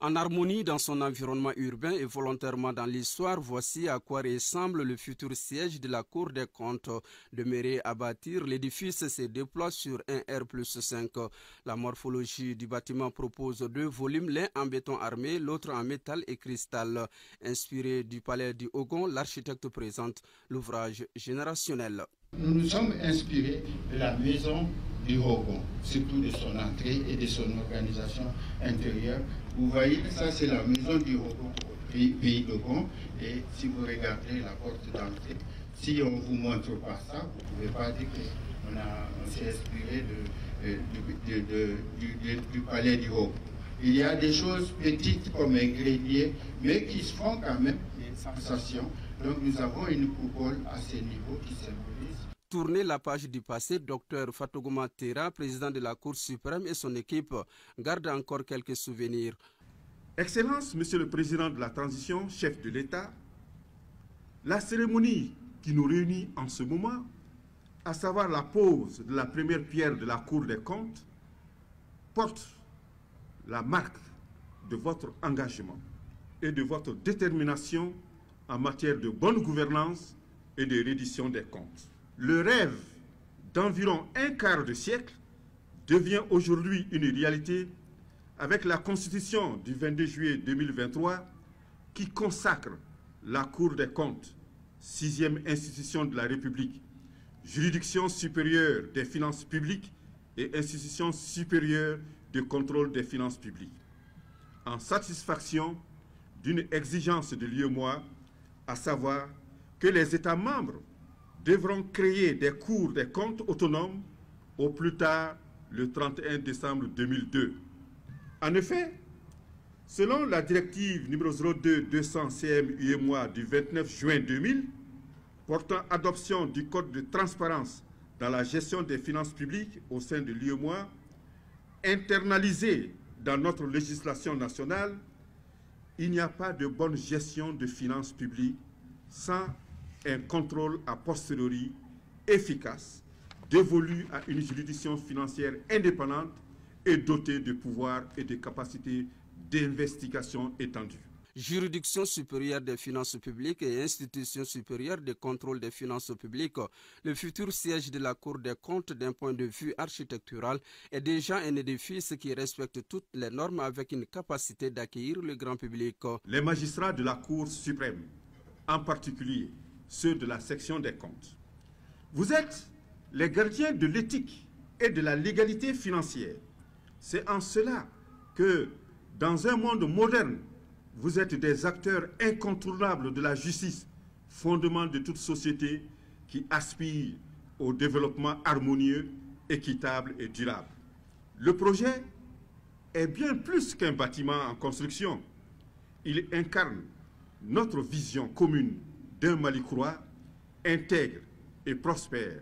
En harmonie dans son environnement urbain et volontairement dans l'histoire, voici à quoi ressemble le futur siège de la Cour des comptes. Demeuré à bâtir, l'édifice se déploie sur un R+5. La morphologie du bâtiment propose 2 volumes, l'un en béton armé, l'autre en métal et cristal. Inspiré du palais du Hogon, l'architecte présente l'ouvrage générationnel. Nous nous sommes inspirés de la maison du Hogon, surtout de son entrée et de son organisation intérieure. Vous voyez, ça c'est la maison du Hogon, pays d'Hogon, et si vous regardez la porte d'entrée, si on ne vous montre pas ça, vous ne pouvez pas dire qu'on s'est inspiré du palais du Hogon. Il y a des choses petites comme un grenier, mais qui se font quand même des sensations. Donc nous avons une coupole à ce niveau qui symbolise. Tourner la page du passé, Dr Fatogouma Tera, président de la Cour suprême, et son équipe gardent encore quelques souvenirs. Excellence, Monsieur le Président de la Transition, chef de l'État, la cérémonie qui nous réunit en ce moment, à savoir la pose de la première pierre de la Cour des comptes, porte la marque de votre engagement et de votre détermination en matière de bonne gouvernance et de reddition des comptes. Le rêve d'environ un quart de siècle devient aujourd'hui une réalité avec la Constitution du 22 juillet 2023 qui consacre la Cour des comptes, 6e institution de la République, juridiction supérieure des finances publiques et institution supérieure de contrôle des finances publiques, en satisfaction d'une exigence de l'UEMOA, à savoir que les États membres devront créer des cours des comptes autonomes au plus tard le 31 décembre 2002. En effet, selon la directive numéro 02-200-CM-UEMOA du 29 juin 2000, portant adoption du Code de transparence dans la gestion des finances publiques au sein de l'UEMOA, internalisé dans notre législation nationale, il n'y a pas de bonne gestion de finances publiques sans un contrôle a posteriori efficace, dévolu à une juridiction financière indépendante et dotée de pouvoirs et de capacités d'investigation étendues. Juridiction supérieure des finances publiques et institution supérieure de contrôle des finances publiques, le futur siège de la Cour des comptes d'un point de vue architectural est déjà un édifice qui respecte toutes les normes avec une capacité d'accueillir le grand public. Les magistrats de la Cour suprême, en particulier ceux de la section des comptes, vous êtes les gardiens de l'éthique et de la légalité financière. C'est en cela que, dans un monde moderne, vous êtes des acteurs incontournables de la justice, fondement de toute société qui aspire au développement harmonieux, équitable et durable. Le projet est bien plus qu'un bâtiment en construction. Il incarne notre vision commune d'un Mali croix, intègre et prospère,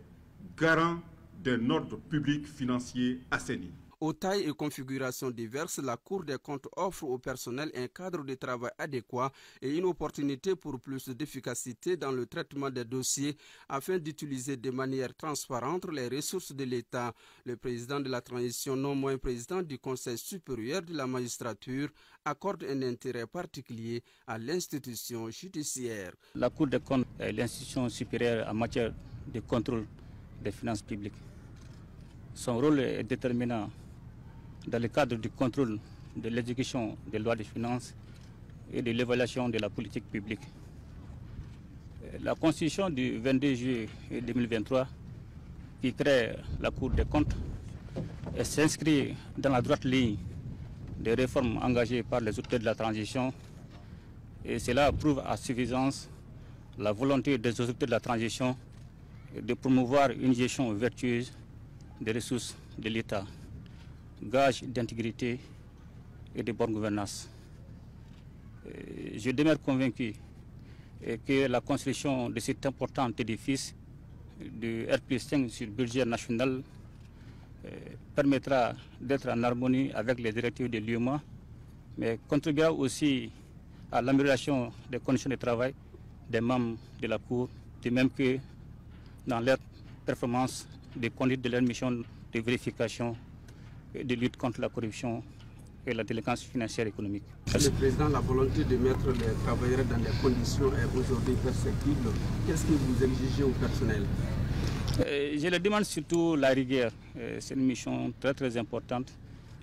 garant d'un ordre public financier assaini. Aux tailles et configurations diverses, la Cour des comptes offre au personnel un cadre de travail adéquat et une opportunité pour plus d'efficacité dans le traitement des dossiers afin d'utiliser de manière transparente les ressources de l'État. Le président de la transition, non moins président du Conseil supérieur de la magistrature, accorde un intérêt particulier à l'institution judiciaire. La Cour des comptes est l'institution supérieure en matière de contrôle des finances publiques. Son rôle est déterminant dans le cadre du contrôle de l'exécution des lois de finances et de l'évaluation de la politique publique. La Constitution du 22 juillet 2023, qui crée la Cour des comptes, s'inscrit dans la droite ligne des réformes engagées par les auteurs de la transition, et cela prouve à suffisance la volonté des auteurs de la transition de promouvoir une gestion vertueuse des ressources de l'État, gage d'intégrité et de bonne gouvernance. Je demeure convaincu que la construction de cet important édifice de R+5 sur budget national permettra d'être en harmonie avec les directives de l'UEMOA, mais contribuera aussi à l'amélioration des conditions de travail des membres de la Cour, de même que dans leur performance de conduite de leur mission de vérification et de lutte contre la corruption et la délinquance financière et économique. Le président, la volonté de mettre les travailleurs dans des conditions est aujourd'hui perceptible. Qu'est-ce que vous exigez au personnel? Je leur demande surtout la rigueur. C'est une mission très très importante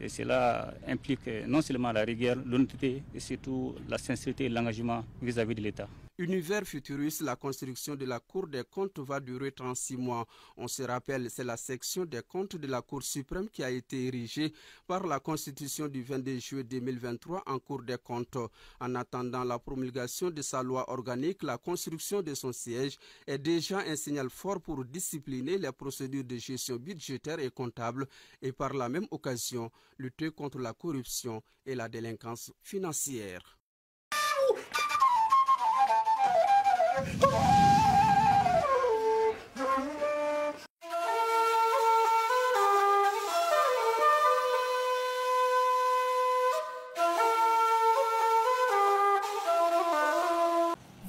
et cela implique non seulement la rigueur, l'honnêteté et surtout la sincérité et l'engagement vis-à-vis de l'État. Univers futuriste, la construction de la Cour des comptes va durer 36 mois. On se rappelle, c'est la section des comptes de la Cour suprême qui a été érigée par la Constitution du 22 juillet 2023 en Cour des comptes. En attendant la promulgation de sa loi organique, la construction de son siège est déjà un signal fort pour discipliner les procédures de gestion budgétaire et comptable et par la même occasion lutter contre la corruption et la délinquance financière. «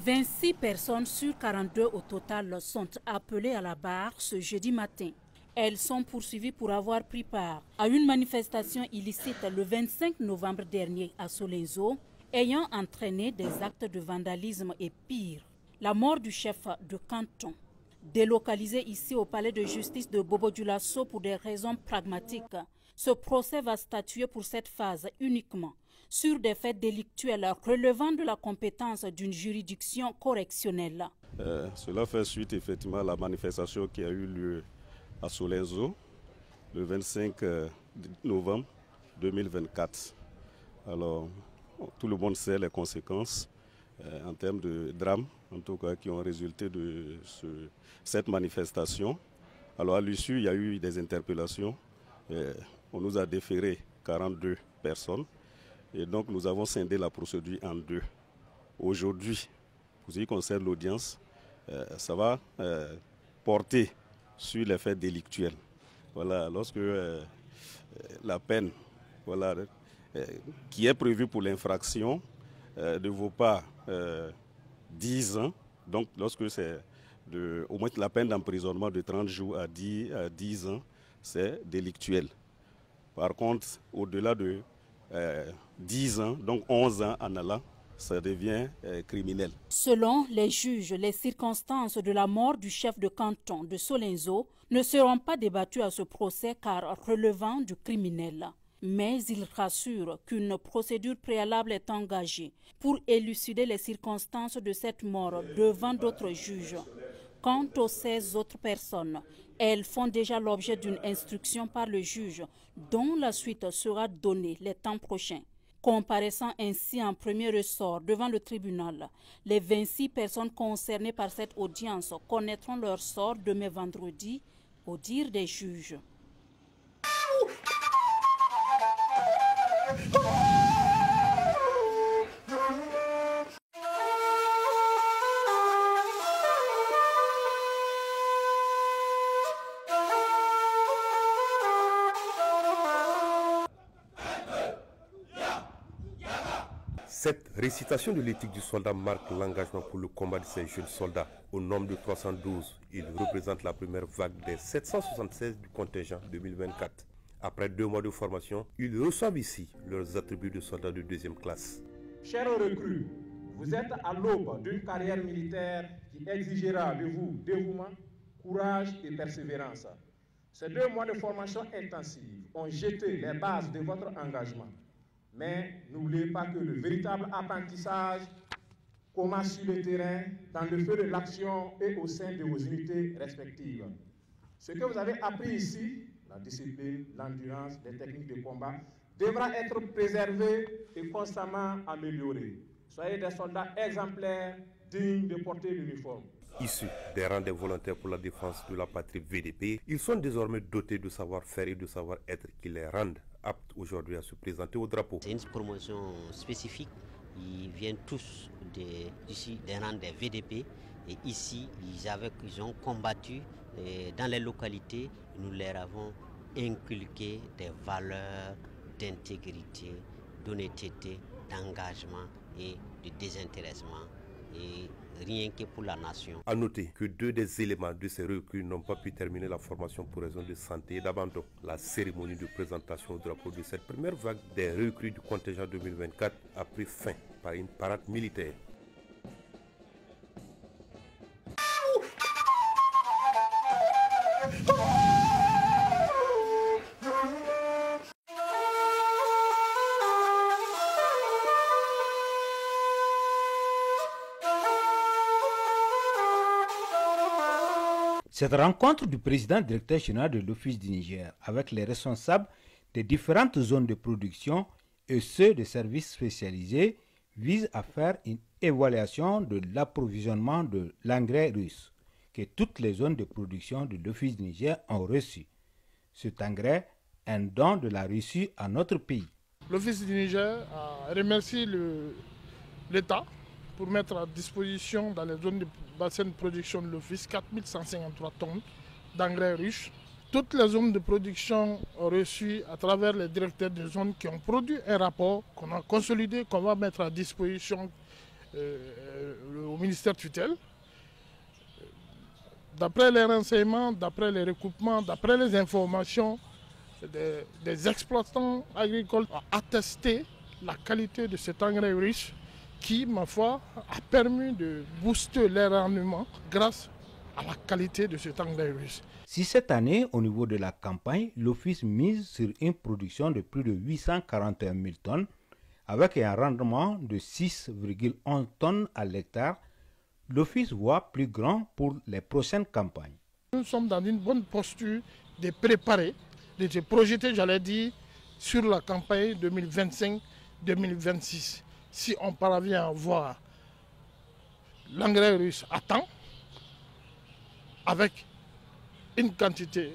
26 personnes sur 42 au total sont appelées à la barre ce jeudi matin. Elles sont poursuivies pour avoir pris part à une manifestation illicite le 25 novembre dernier à Solenzo, ayant entraîné des actes de vandalisme et pire, la mort du chef de canton. Délocalisé ici au palais de justice de Bobo-Dioulasso pour des raisons pragmatiques, ce procès va statuer pour cette phase uniquement sur des faits délictuels relevant de la compétence d'une juridiction correctionnelle. Cela fait suite effectivement à la manifestation qui a eu lieu à Solenzo le 25 novembre 2024. Alors, tout le monde sait les conséquences en termes de drame, en tout cas, qui ont résulté de cette manifestation. Alors, à l'issue, il y a eu des interpellations. On nous a déféré 42 personnes. Et donc, nous avons scindé la procédure en deux. Aujourd'hui, pour ce qui concerne l'audience, ça va porter sur les faits délictuels. Voilà, lorsque la peine qui est prévue pour l'infraction ne vaut pas 10 ans, donc lorsque c'est au moins la peine d'emprisonnement de 30 jours à 10 ans, c'est délictuel. Par contre, au-delà de 10 ans, donc 11 ans en allant, ça devient criminel. Selon les juges, les circonstances de la mort du chef de canton de Solenzo ne seront pas débattues à ce procès car relevant du criminel. Mais il rassure qu'une procédure préalable est engagée pour élucider les circonstances de cette mort devant d'autres juges. Quant aux 16 autres personnes, elles font déjà l'objet d'une instruction par le juge dont la suite sera donnée les temps prochains. Comparaissant ainsi en premier ressort devant le tribunal, les 26 personnes concernées par cette audience connaîtront leur sort demain vendredi, au dire des juges. Cette récitation de l'éthique du soldat marque l'engagement pour le combat de ces jeunes soldats. Au nombre de 312, ils représentent la première vague des 776 du contingent 2024. Après 2 mois de formation, ils reçoivent ici leurs attributs de soldats de 2e classe. Chers recrues, vous êtes à l'aube d'une carrière militaire qui exigera de vous dévouement, courage et persévérance. Ces 2 mois de formation intensive ont jeté les bases de votre engagement. Mais n'oubliez pas que le véritable apprentissage commence sur le terrain, dans le feu de l'action et au sein de vos unités respectives. Ce que vous avez appris ici, la discipline, l'endurance, les techniques de combat, devra être préservé et constamment amélioré. Soyez des soldats exemplaires, dignes de porter l'uniforme. Issus des rangs des volontaires pour la défense de la patrie VDP, ils sont désormais dotés de savoir-faire et de savoir-être qui les rendent aptes aujourd'hui à se présenter au drapeau. C'est une promotion spécifique. Ils viennent tous d'ici des rangs des VDP et ici ils ont combattu dans les localités. Nous leur avons inculqué des valeurs d'intégrité, d'honnêteté, d'engagement et de désintéressement. Et rien que pour la nation. A noter que 2 des éléments de ces recrues n'ont pas pu terminer la formation pour raison de santé et d'abandon. La cérémonie de présentation au drapeau de cette première vague des recrues du contingent 2024 a pris fin par une parade militaire. Cette rencontre du président directeur général de l'Office du Niger avec les responsables des différentes zones de production et ceux des services spécialisés vise à faire une évaluation de l'approvisionnement de l'engrais russe que toutes les zones de production de l'Office du Niger ont reçu. Cet engrais est un don de la Russie à notre pays. L'Office du Niger a remercié l'État pour mettre à disposition dans les zones de bassin de production de l'Office 4153 tonnes d'engrais russe. Toutes les zones de production ont reçu à travers les directeurs de zones qui ont produit un rapport qu'on a consolidé, qu'on va mettre à disposition au ministère tutelle. D'après les renseignements, d'après les recoupements, d'après les informations, des exploitants agricoles ont attesté la qualité de cet engrais russe qui, ma foi, a permis de booster les rendements grâce à la qualité de cet engrais russe. Si cette année, au niveau de la campagne, l'Office mise sur une production de plus de 841 000 tonnes, avec un rendement de 6,11 tonnes à l'hectare, l'Office voit plus grand pour les prochaines campagnes. Nous sommes dans une bonne posture de préparer, de se projeter, j'allais dire, sur la campagne 2025-2026. Si on parvient à avoir l'engrais russe à temps, avec une quantité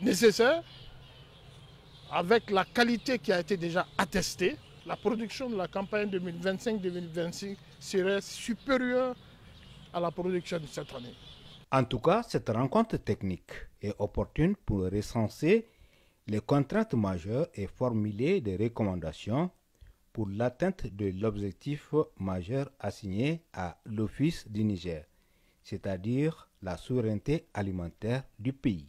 nécessaire, avec la qualité qui a été déjà attestée, la production de la campagne 2025-2026 serait supérieure à la production de cette année. En tout cas, cette rencontre technique est opportune pour recenser les contraintes majeures et formuler des recommandations pour l'atteinte de l'objectif majeur assigné à l'Office du Niger, c'est-à-dire la souveraineté alimentaire du pays.